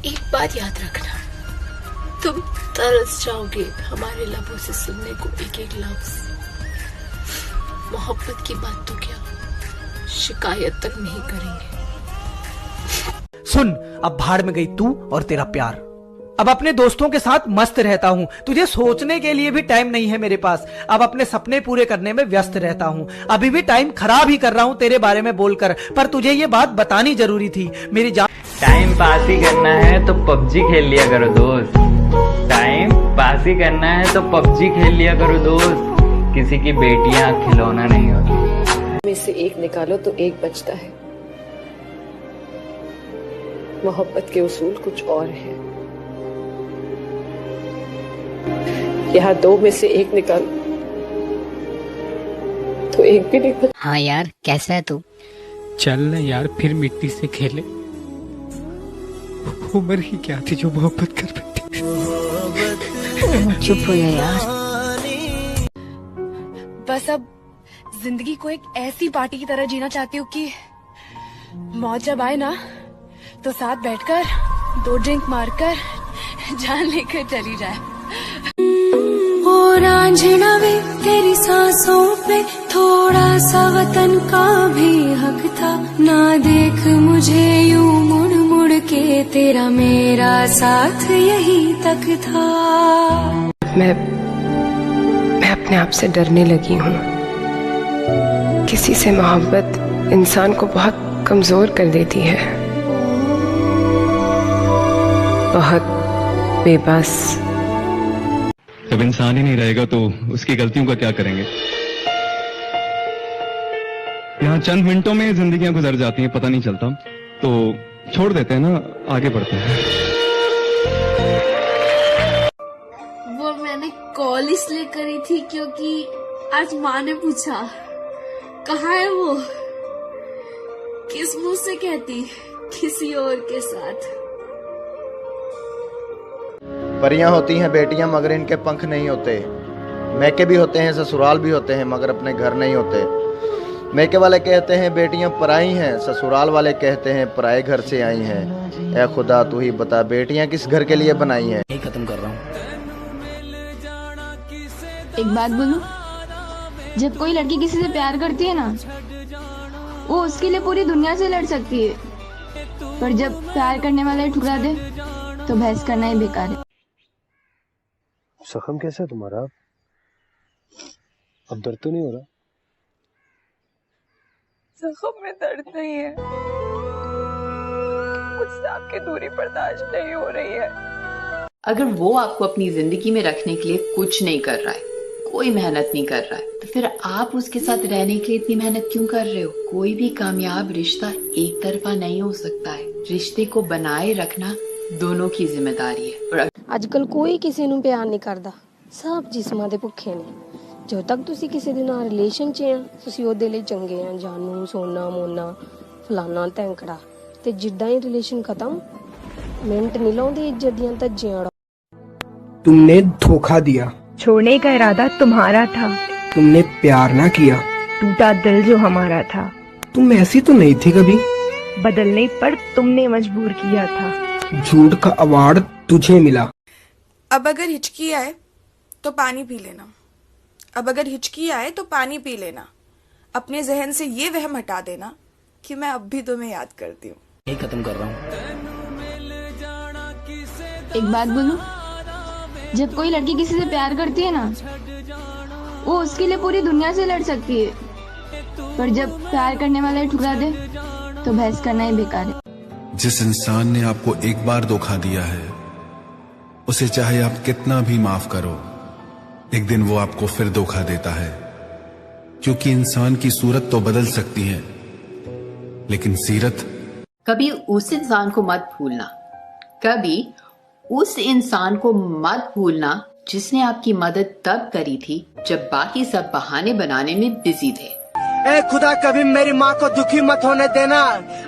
एक बात याद रखना, तुम तरस जाओगे हमारे लबों से सुनने को एक एक लफ्ज। मोहब्बत की बात तो क्या, शिकायत तक नहीं करेंगे। सुन, अब भाड़ में गई तू और तेरा प्यार। अब अपने दोस्तों के साथ मस्त रहता हूँ, तुझे सोचने के लिए भी टाइम नहीं है मेरे पास। अब अपने सपने पूरे करने में व्यस्त रहता हूँ। अभी भी टाइम खराब ही कर रहा हूँ तेरे बारे में बोलकर, पर तुझे ये बात बतानी जरूरी थी मेरी जान। टाइम पास ही करना है तो पबजी खेल लिया करो दोस्त। टाइम पास ही करना है तो पबजी खेल लिया करो दोस्त। किसी की बेटियां खिलौना नहीं होती। में से एक निकालो तो एक बचता है। मोहब्बत के उसूल कुछ और हैं। यहाँ दो में से एक निकालो तो एक भी नहीं बचता। हाँ यार, कैसा है तू? चल ना यार, फिर मिट्टी से खेले। उम्र ही क्या थी जो मोहब्बत कर बैठे। चुप हो जा यार। बस अब जिंदगी को एक ऐसी पार्टी की तरह जीना चाहती हूँ कि मौत जब आए ना तो साथ बैठकर 2 ड्रिंक मारकर जान लेकर चली जाए। ओ रांझना वे तेरी सांसों पे थोड़ा सा वतन का भी हक था। ना देख मुझे यूं मुड़ मुड़ के, तेरा मेरा साथ यही तक था। मैं अपने आप से डरने लगी हूँ। किसी से मोहब्बत इंसान को बहुत कमजोर कर देती है, बहुत बेबस। जब इंसान ही नहीं रहेगा तो उसकी गलतियों का क्या करेंगे। यहाँ चंद मिनटों में जिंदगियां गुजर जाती हैं, पता नहीं चलता। तो छोड़ देते हैं ना, आगे बढ़ते हैं। वो मैंने कॉल इसलिए करी थी क्योंकि आज माँ ने पूछा कहाँ है वो, किस मुंह से कहती किसी और के साथ। परियां होती हैं बेटियां मगर इनके पंख नहीं होते। मैके भी होते हैं, ससुराल भी होते हैं, मगर अपने घर नहीं होते। मैके वाले कहते हैं बेटियां पराई हैं, ससुराल वाले कहते हैं पराए घर से आई हैं। ऐ खुदा तू ही बता बेटियां किस घर के लिए बनाई हैं। यही खत्म कर रहा हूँ। एक बात बोलूं, जब कोई लड़की किसी से प्यार करती है ना, वो उसके लिए पूरी दुनिया से लड़ सकती है, पर जब प्यार करने वाला ठुकरा दे तो बहस करना ही बेकार है। जख्म कैसा है तुम्हारा? अब दर्द तो नहीं हो रहा? जख्म में दर्द नहीं है, मुझसे आपकी दूरी बर्दाश्त नहीं हो रही है। अगर वो आपको अपनी जिंदगी में रखने के लिए कुछ नहीं कर रहा है, कोई मेहनत नहीं कर रहा है, तो फिर आप उसके साथ रहने के लिए इतनी मेहनत क्यों कर रहे हो? कोई भी कामयाब रिश्ता एक तरफा नहीं हो सकता है। रिश्ते को बनाए रखना दोनों की जिम्मेदारी है। आजकल कोई किसी ਨੂੰ ਪਿਆਰ ਨਹੀਂ ਕਰਦਾ, ਸਭ ਜਿਸਮਾਂ ਦੇ ਭੁੱਖੇ ਨੇ। ਜਦੋਂ ਤੱਕ ਤੁਸੀਂ ਕਿਸੇ ਦੇ ਨਾਲ ਰਿਲੇਸ਼ਨ 'ਚ ਆ, ਤੁਸੀਂ ਉਹਦੇ ਲਈ ਚੰਗੇ ਆ, ਜਾਨੂ ਸੋਨਾ ਮੋਨਾ ਫਲਾਨਾ ਟੈਂਕੜਾ। ਤੇ ਜਿੱਦਾਂ ਹੀ ਰਿਲੇਸ਼ਨ ਖਤਮ, ਮਿੰਟ ਨਹੀਂ ਲਾਉਂਦੀ ਇੱਜ਼ਤ ਦੀਆਂ ਧੱਜੀਆਂ। तुमने धोखा दिया, छोड़ने का इरादा तुम्हारा था, तुमने प्यार ना किया, टूटा दिल जो हमारा था। तुम ऐसी तो नहीं थी कभी, बदलने पर तुमने मजबूर किया था। झूठ का अवार्ड तुझे मिला। अब अगर हिचकी आए तो पानी पी लेना। अब अगर हिचकी आए तो पानी पी लेना। अपने जहन से ये वहम हटा देना कि मैं अब भी तुम्हें याद करती हूँ। यही खत्म कर रहा हूँ। एक बात बोलूं, जब कोई लड़की किसी से प्यार करती है ना, वो उसके लिए पूरी दुनिया से लड़ सकती है, पर जब प्यार करने वाला ठुकरा दे तो बहस करना ही बेकार है। जिस इंसान ने आपको एक बार धोखा दिया है, उसे चाहे आप कितना भी माफ करो, एक दिन वो आपको फिर धोखा देता है। क्योंकि इंसान की सूरत तो बदल सकती है, लेकिन सीरत। कभी उस इंसान को मत भूलना, कभी उस इंसान को मत भूलना जिसने आपकी मदद तब करी थी जब बाकी सब बहाने बनाने में बिजी थे। ए खुदा कभी मेरी माँ को दुखी मत होने देना।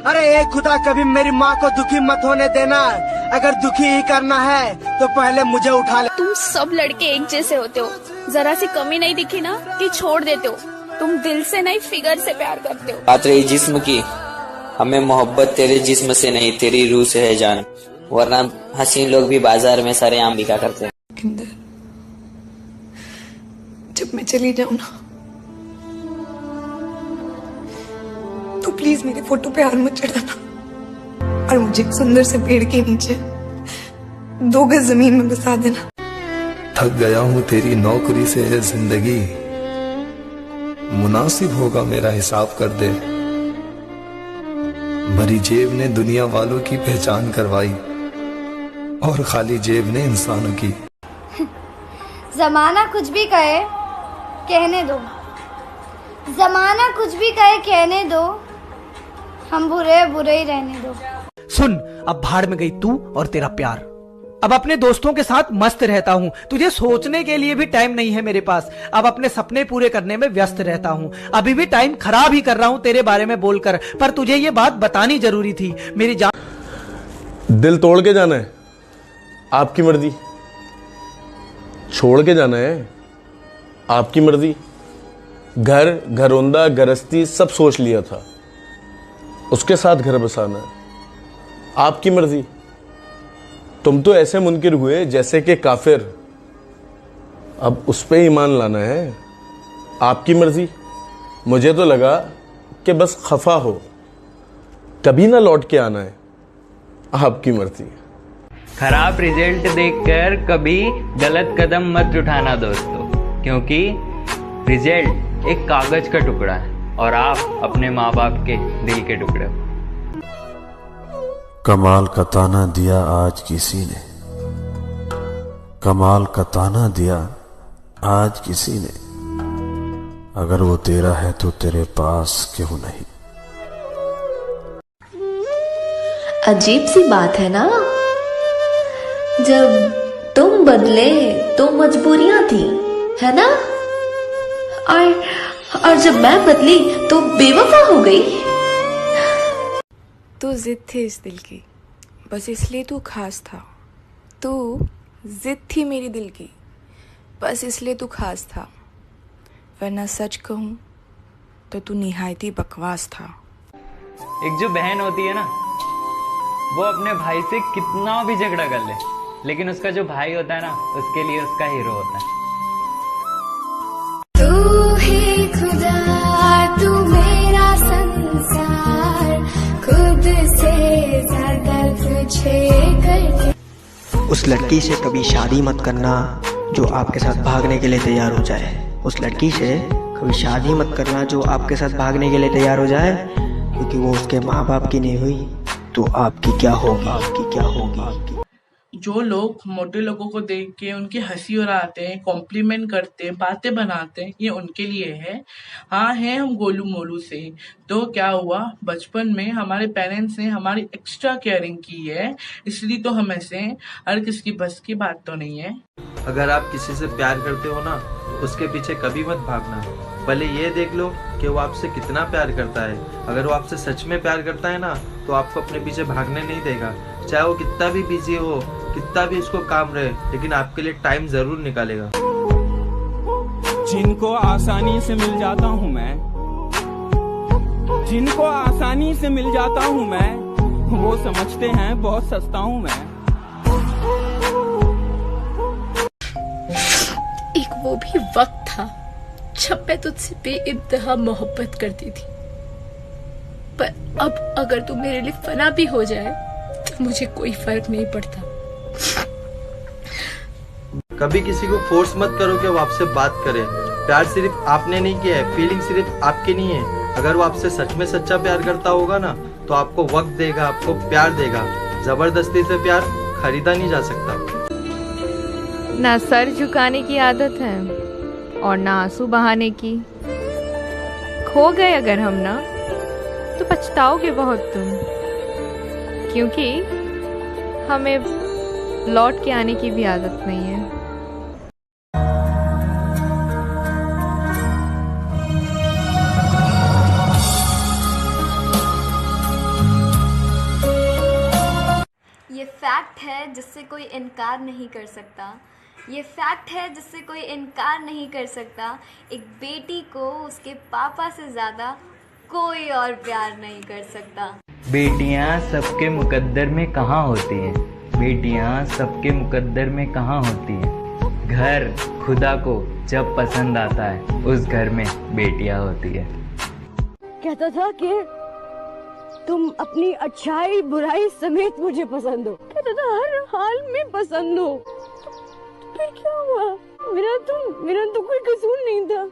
अरे ए खुदा कभी मेरी माँ को दुखी मत होने देना। अगर दुखी ही करना है तो पहले मुझे उठा ले। तुम सब लड़के एक जैसे होते हो, जरा सी कमी नहीं दिखी ना कि छोड़ देते हो। तुम दिल से नहीं फिगर से प्यार करते हो। बात रही जिस्म की, हमें मोहब्बत तेरे जिस्म से नहीं तेरी रूह से है जान। वरना हसीन लोग भी बाजार में सरेआम बिका करते हैं। इंदर, जब मैं चली जाऊं ना तो प्लीज मेरे फोटो पे हार मत चढ़ाना और मुझे सुंदर से पेड़ के नीचे 2 गज जमीन में बसा देना। थक गया हूँ तेरी नौकरी से है जिंदगी, मुनासिब होगा मेरा हिसाब कर दे। भरी जेब ने दुनिया वालों की पहचान करवाई और खाली जेब ने इंसानों की। जमाना कुछ भी कहे कहने दो, जमाना कुछ भी कहे कहने दो, हम बुरे बुरे ही रहने दो। सुन, अब भाड़ में गई तू और तेरा प्यार। अब अपने दोस्तों के साथ मस्त रहता हूँ, तुझे सोचने के लिए भी टाइम नहीं है मेरे पास। अब अपने सपने पूरे करने में व्यस्त रहता हूँ। अभी भी टाइम खराब ही कर रहा हूँ तेरे बारे में बोलकर, पर तुझे ये बात बतानी जरूरी थी मेरी जान। दिल तोड़ के जाना है, आपकी मर्जी। छोड़ के जाना है, आपकी मर्जी। घर, घरौंदा, गृहस्थी सब सोच लिया था, उसके साथ घर बसाना है, आपकी मर्जी। तुम तो ऐसे मुनकिर हुए जैसे कि काफिर, अब उस पे ईमान लाना है, आपकी मर्जी। मुझे तो लगा कि बस खफा हो, कभी ना लौट के आना है, आपकी मर्जी। खराब रिजल्ट देखकर कभी गलत कदम मत उठाना दोस्तों, क्योंकि रिजल्ट एक कागज का टुकड़ा है और आप अपने माँ बाप के दिल के टुकड़े हो। कमाल का ताना दिया आज किसी ने, कमाल का ताना दिया आज किसी ने, अगर वो तेरा है तो तेरे पास क्यों नहीं। अजीब सी बात है ना, जब तुम बदले तो मजबूरियां थी, है ना, और जब मैं बदली तो बेवफा हो गई। तो जिद थी इस दिल की, बस इसलिए तू खास था। तू जिद थी मेरी दिल की, बस इसलिए तू खास था, वरना सच कहूं तो तू निहायती बकवास था। एक जो बहन होती है ना, वो अपने भाई से कितना भी झगड़ा कर ले, लेकिन उसका जो भाई होता है ना, उसके लिए उसका हीरो होता है। तू ही खुदा, तू मेरा संसार, खुद से ज्यादा तुझे करके। उस लड़की से कभी शादी मत करना जो आपके साथ भागने के लिए तैयार हो जाए। उस लड़की से कभी शादी मत करना जो आपके साथ भागने के लिए तैयार हो जाए, क्योंकि वो उसके माँ बाप की नहीं हुई तो आपकी क्या होगी, आपकी क्या होगी। जो लोग मोटे लोगों को देख के उनकी हंसी उड़ाते हैं, कॉम्प्लीमेंट करते हैं, बातें बनाते हैं, ये उनके लिए है। हाँ, हैं हम गोलू मोलू से, तो क्या हुआ, बचपन में हमारे पेरेंट्स ने हमारी एक्स्ट्रा केयरिंग की है, इसलिए तो हम ऐसे हैं। हर किसी बस की बात तो नहीं है। अगर आप किसी से प्यार करते हो ना, तो उसके पीछे कभी मत भागना। पहले ये देख लो कि वो आपसे कितना प्यार करता है। अगर वो आपसे सच में प्यार करता है ना, तो आपको अपने पीछे भागने नहीं देगा। चाहे वो कितना भी बिजी हो, कितना भी उसको काम रहे, लेकिन आपके लिए टाइम जरूर निकालेगा। जिनको आसानी से मिल जाता हूँ मैं, जिनको आसानी से मिल जाता हूँ मैं, वो समझते हैं बहुत सस्ता हूँ मैं। एक वो भी वक्त था जब मैं तुझसे बेइंतहा मोहब्बत करती थी, पर अब अगर तू मेरे लिए फना भी हो जाए तो मुझे कोई फर्क नहीं पड़ता। कभी किसी को फोर्स मत करो कि वो आपसे बात करे। प्यार सिर्फ आपने नहीं किया है, फीलिंग सिर्फ आपकी नहीं है। अगर वो आपसे सच में सच्चा प्यार करता होगा ना, तो आपको वक्त देगा, आपको प्यार देगा। जबरदस्ती से प्यार खरीदा नहीं जा सकता। ना सर झुकाने की आदत है और ना आंसू बहाने की। खो गए अगर हम ना, तो पछताओगे बहुत तुम, क्योंकि हमें लौट के आने की भी आदत नहीं है। ये फैक्ट है जिससे कोई इनकार नहीं कर सकता। ये फैक्ट है जिससे कोई इनकार नहीं कर सकता। एक बेटी को उसके पापा से ज़्यादा कोई और प्यार नहीं कर सकता। बेटियां सबके मुकद्दर में कहाँ होती हैं, बेटियां सबके मुकद्दर में कहाँ होती हैं। घर खुदा को जब पसंद आता है उस घर में बेटियां होती है। कहता था कि तुम अपनी अच्छाई बुराई समेत मुझे पसंद हो, कहता था हर हाल में पसंद हो। तो फिर क्या हुआ? मेरा तो कोई कसूर नहीं था,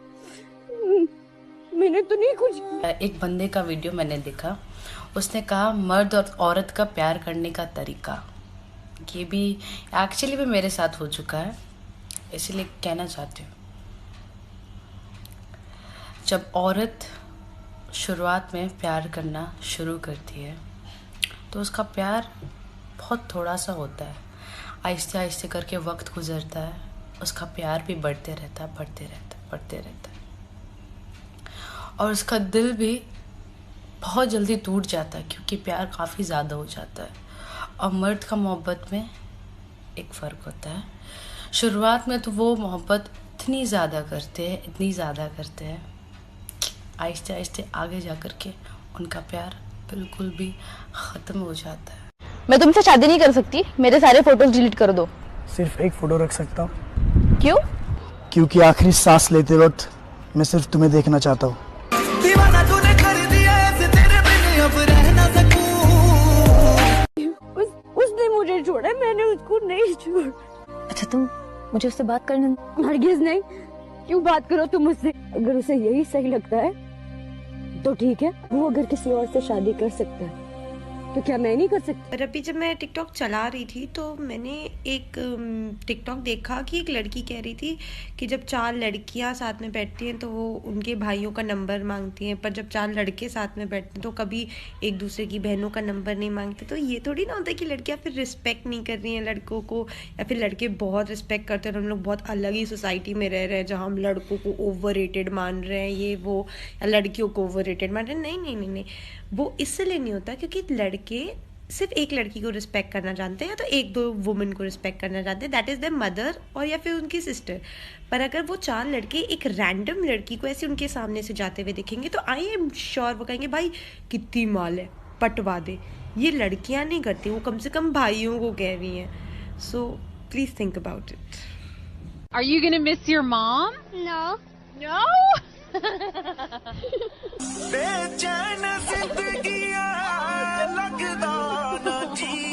मैंने तो नहीं कुछ। एक बंदे का वीडियो मैंने देखा, उसने कहा मर्द और औरत का प्यार करने का तरीका। ये भी एक्चुअली भी मेरे साथ हो चुका है, इसलिए कहना चाहती हूँ। जब औरत शुरुआत में प्यार करना शुरू करती है तो उसका प्यार बहुत थोड़ा सा होता है। आहिस्ते आहिस्ते करके वक्त गुजरता है, उसका प्यार भी बढ़ते रहता है और उसका दिल भी बहुत जल्दी टूट जाता है, क्योंकि प्यार काफ़ी ज़्यादा हो जाता है। और मर्द का मोहब्बत में एक फ़र्क होता है। शुरुआत में तो वो मोहब्बत इतनी ज़्यादा करते हैं, आहिस्ते आहिस्ते आगे जा कर के उनका प्यार बिल्कुल भी ख़त्म हो जाता है। मैं तुमसे शादी नहीं कर सकती, मेरे सारे फोटोज डिलीट कर दो। सिर्फ एक फोटो रख सकता हूँ। क्यों? क्योंकि आखिरी सांस लेते वक्त मैं सिर्फ तुम्हें देखना चाहता हूँ। दीवाना तूने कर दिया ऐसे, तेरे बिना अब रह ना सकूं। उसने मुझे छोड़ा, मैंने उसको नहीं छोड़ा। अच्छा तुम मुझे उससे बात करने? हरगिज़ नहीं। क्यों बात करो तुम मुझसे? अगर उसे यही सही लगता है तो ठीक है, वो अगर किसी और से शादी कर सकता है तो क्या मैं नहीं कर सकती? और अभी जब मैं टिकटॉक चला रही थी तो मैंने एक टिकटॉक देखा कि एक लड़की कह रही थी कि जब 4 लड़कियां साथ में बैठती हैं तो वो उनके भाइयों का नंबर मांगती हैं, पर जब 4 लड़के साथ में बैठते हैं तो कभी एक दूसरे की बहनों का नंबर नहीं मांगते। तो ये थोड़ी ना होता है कि लड़कियां फिर रिस्पेक्ट नहीं कर रही हैं लड़कों को, या फिर लड़के बहुत रिस्पेक्ट करते हैं और हम लोग बहुत अलग ही सोसाइटी में रह रहे हैं जहाँ हम लड़कों को ओवर रेटेड मान रहे हैं, ये वो, या लड़कियों को ओवर रेटेड मान रहे हैं। नहीं, वो इसलिए नहीं होता क्योंकि लड़के सिर्फ एक लड़की को रिस्पेक्ट करना जानते हैं या तो एक दो वुमेन को रिस्पेक्ट करना जानते हैं, दैट इज़ देयर मदर और या फिर उनकी सिस्टर। पर अगर वो 4 लड़के एक रैंडम लड़की को ऐसे उनके सामने से जाते हुए दिखेंगे तो आई एम श्योर वो कहेंगे भाई कितनी माल है, पटवा दे। ये लड़कियां नहीं करती, वो कम से कम भाइयों को कह रही हैं। So please think about it. Are you gonna miss your mom? No. No? बेचैन जिंदगी लगदा ना जी